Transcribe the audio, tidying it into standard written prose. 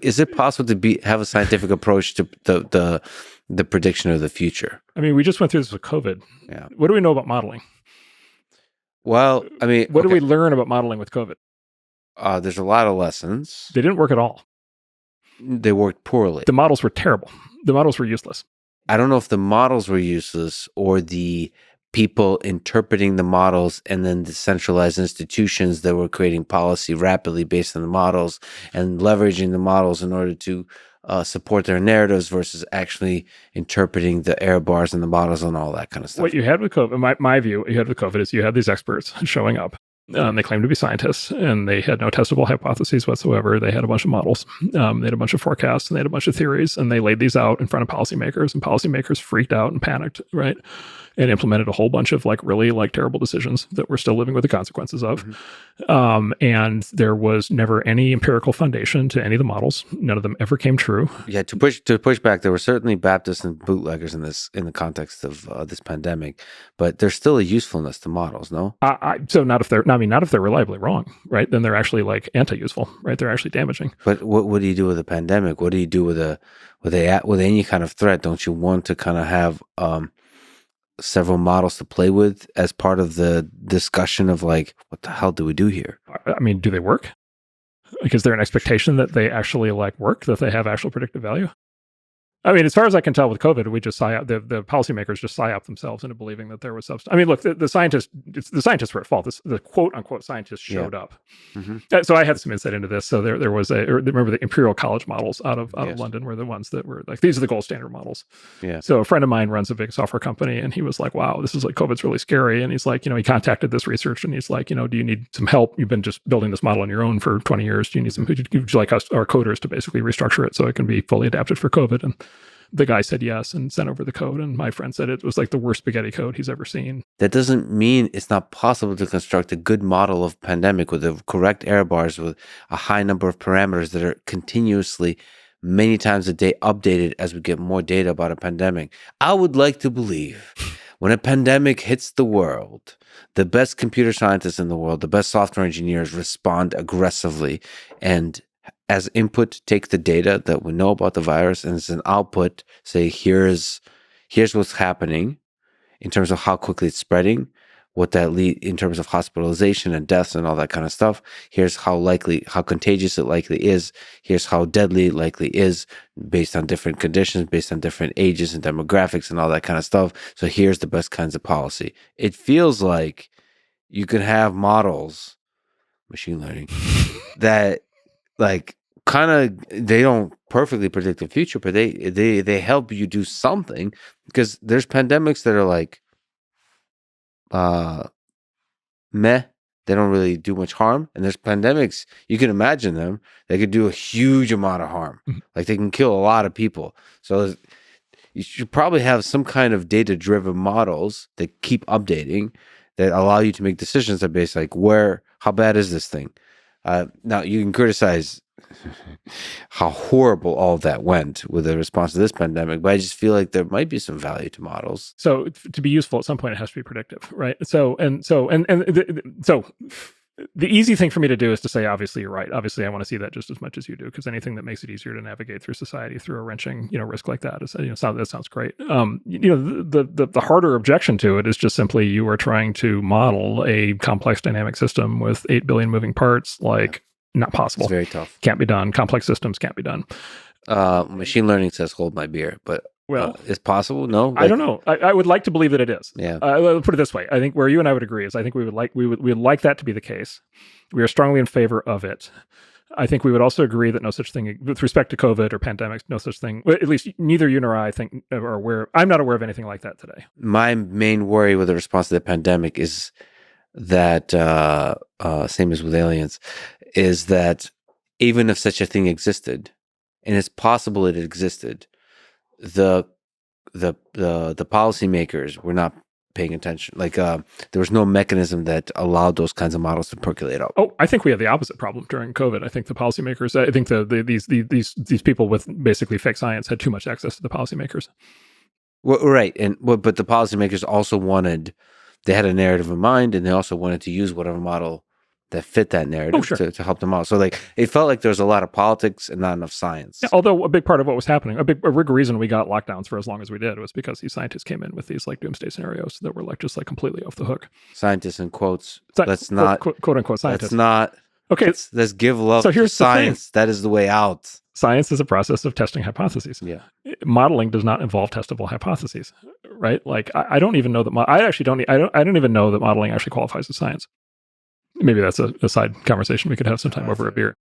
is it possible to have a scientific approach to the prediction of the future? I mean, we just went through this with COVID. Yeah. What do we know about modeling? Well, I mean, what did we learn about modeling with COVID? There's a lot of lessons. They didn't work at all. They worked poorly. The models were terrible. The models were useless. I don't know if the models were useless or the people interpreting the models and then the centralized institutions that were creating policy rapidly based on the models and leveraging the models in order to support their narratives versus actually interpreting the error bars in the models and all that kind of stuff. What you had with COVID, my view, what you had with COVID is you had these experts showing up. They claimed to be scientists, and they had no testable hypotheses whatsoever. They had a bunch of models. They had a bunch of forecasts, and they had a bunch of theories, and they laid these out in front of policymakers, and policymakers freaked out and panicked, right? And implemented a whole bunch of really terrible decisions that we're still living with the consequences of. Mm-hmm. And there was never any empirical foundation to any of the models. None of them ever came true. Yeah, to push back, there were certainly Baptists and bootleggers in the context of this pandemic, but there's still a usefulness to models, no? So not if they're reliably wrong, right? Then they're actually anti-useful, right? They're actually damaging. But what do you do with a pandemic? What do you do with any kind of threat? Don't you want to kind of have several models to play with as part of the discussion of what the hell do we do here? I mean, do they work? Is there an expectation that they actually work, that they have actual predictive value? I mean, as far as I can tell with COVID, we just the policymakers just psyop themselves into believing that there was substance. I mean, look, the scientists were at fault. The quote unquote scientists showed up. Mm-hmm. So I had some insight into this. So there was remember the Imperial College models out of London were the ones that were these are the gold standard models. Yeah. So a friend of mine runs a big software company, and he was like, wow, this is COVID's really scary. And he's like, he contacted this research, and he's like, do you need some help? You've been just building this model on your own for 20 years. Do you need some, would you like us, our coders, to basically restructure it so it can be fully adapted for COVID? And the guy said yes and sent over the code. And my friend said it was the worst spaghetti code he's ever seen. That doesn't mean it's not possible to construct a good model of pandemic with the correct error bars, with a high number of parameters that are continuously, many times a day, updated as we get more data about a pandemic. I would like to believe when a pandemic hits the world, the best computer scientists in the world, the best software engineers respond aggressively and as input, take the data that we know about the virus, and as an output, say, here's what's happening in terms of how quickly it's spreading, what that lead in terms of hospitalization and deaths and all that kind of stuff. Here's how contagious it likely is. Here's how deadly it likely is based on different conditions, based on different ages and demographics and all that kind of stuff. So here's the best kinds of policy. It feels like you could have models, machine learning, that kind of, they don't perfectly predict the future, but they help you do something, because there's pandemics that are meh, they don't really do much harm, and there's pandemics, you can imagine them, they could do a huge amount of harm. They can kill a lot of people. So you should probably have some kind of data-driven models that keep updating, that allow you to make decisions that based how bad is this thing? Now you can criticize how horrible all of that went with the response to this pandemic, but I just feel like there might be some value to models. So to be useful at some point, it has to be predictive, right? So the easy thing for me to do is to say, obviously, you're right. Obviously, I want to see that just as much as you do, because anything that makes it easier to navigate through society through a wrenching, risk like that is, that sounds great. The harder objection to it is just simply you are trying to model a complex dynamic system with 8 billion moving parts, not possible. It's very tough. Can't be done. Complex systems can't be done. Machine learning says hold my beer, but it's possible. No, I don't know. I would like to believe that it is. Yeah. I'll put it this way. I think where you and I would agree is I think we would like that to be the case. We are strongly in favor of it. I think we would also agree that no such thing, with respect to COVID or pandemics, no such thing, at least neither you nor I think are aware. I'm not aware of anything like that today. My main worry with the response to the pandemic is that, same as with aliens, is that even if such a thing existed, and it's possible it existed, the policymakers were not paying attention. There was no mechanism that allowed those kinds of models to percolate out. Oh, I think we had the opposite problem during COVID. I think the policymakers, I think these people with basically fake science had too much access to the policymakers. Well, right, but the policymakers also they had a narrative in mind, and they also wanted to use whatever model that fit that narrative to help them out. So like it felt like there was a lot of politics and not enough science. Yeah, although a big part of what was happening, a big reason we got lockdowns for as long as we did was because these scientists came in with these like doomsday scenarios that were like just like completely off the hook. Scientists in quotes. Let's not quote unquote scientists. Let's not. Okay, let's give love to science. That is the way out. Science is a process of testing hypotheses. Yeah, modeling does not involve testable hypotheses, right? Like I don't even know that. I don't even know that modeling actually qualifies as science. Maybe that's a side conversation we could have sometime over a beer.